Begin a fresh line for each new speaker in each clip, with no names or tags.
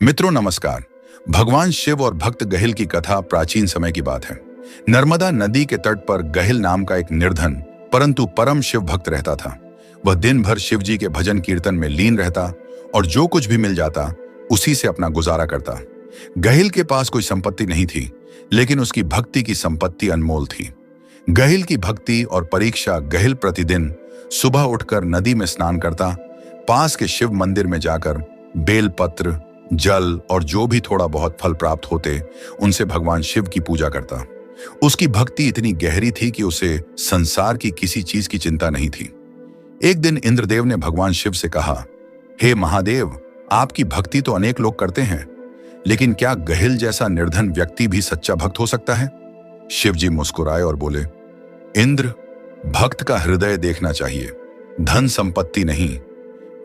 मित्रों नमस्कार। भगवान शिव और भक्त गहिल की कथा प्राचीन समय की बात है। नर्मदा नदी के तट पर गहिल नाम का एक निर्धन परंतु परम शिव भक्त रहता था। वह दिन भर शिव जी के भजन कीर्तन में लीन रहता और जो कुछ भी मिल जाता उसी से अपना गुजारा करता। गहिल के पास कोई संपत्ति नहीं थी, लेकिन उसकी भक्ति की संपत्ति अनमोल थी। गहिल की भक्ति और परीक्षा गहिल प्रतिदिन सुबह उठकर नदी में स्नान करता, पास के शिव मंदिर में जाकर बेलपत्र, जल और जो भी थोड़ा बहुत फल प्राप्त होते उनसे भगवान शिव की पूजा करता। उसकी भक्ति इतनी गहरी थी कि उसे संसार की किसी चीज की चिंता नहीं थी। एक दिन इंद्रदेव ने भगवान शिव से कहा, हे महादेव, आपकी भक्ति तो अनेक लोग करते हैं, लेकिन क्या गहिल जैसा निर्धन व्यक्ति भी सच्चा भक्त हो सकता है? शिव जी मुस्कुराए और बोले, इंद्र, भक्त का हृदय देखना चाहिए, धन संपत्ति नहीं।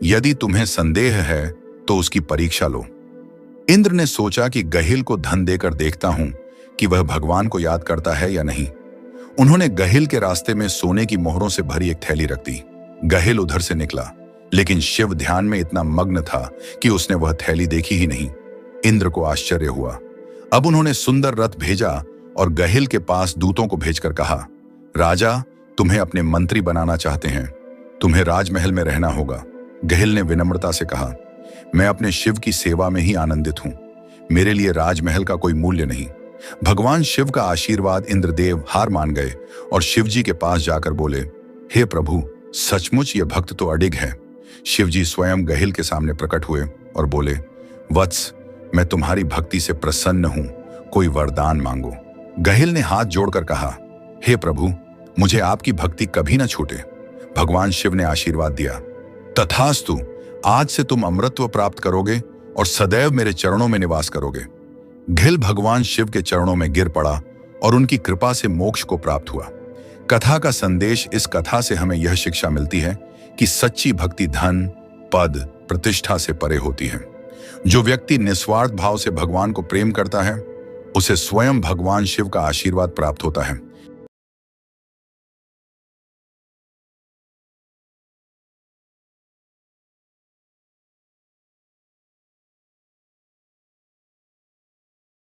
यदि तुम्हें संदेह है तो उसकी परीक्षा लो। इंद्र ने सोचा कि गहिल को धन देकर देखता हूं कि वह भगवान को याद करता है या नहीं। उन्होंने गहिल के रास्ते में सोने की मोहरों से भरी एक थैली रख दी। गहिल उधर से निकला, लेकिन शिव ध्यान में इतना मग्न था कि उसने वह थैली देखी ही नहीं। इंद्र को आश्चर्य हुआ। अब उन्होंने सुंदर रथ भेजा और गहिल के पास दूतों को भेजकर कहा, राजा तुम्हें अपने मंत्री बनाना चाहते हैं, तुम्हें राजमहल में रहना होगा। गहिल ने विनम्रता से कहा, मैं अपने शिव की सेवा में ही आनंदित हूं, मेरे लिए राजमहल का कोई मूल्य नहीं। भगवान शिव का आशीर्वाद इंद्रदेव हार मान गए और शिव जी के पास जाकर बोले, हे प्रभु, सचमुच ये भक्त तो अडिग है। शिव जी स्वयं गहिल के सामने प्रकट हुए और बोले, वत्स, मैं तुम्हारी भक्ति से प्रसन्न हूं, कोई वरदान मांगो। गहिल ने हाथ जोड़कर कहा, हे प्रभु, मुझे आपकी भक्ति कभी न छूटे। भगवान शिव ने आशीर्वाद दिया, तथास्तु, आज से तुम अमृतत्व प्राप्त करोगे और सदैव मेरे चरणों में निवास करोगे। गहिल भगवान शिव के चरणों में गिर पड़ा और उनकी कृपा से मोक्ष को प्राप्त हुआ। कथा का संदेश, इस कथा से हमें यह शिक्षा मिलती है कि सच्ची भक्ति धन, पद, प्रतिष्ठा से परे होती है। जो व्यक्ति निस्वार्थ भाव से भगवान को प्रेम करता है, उसे स्वयं भगवान शिव का आशीर्वाद प्राप्त होता है।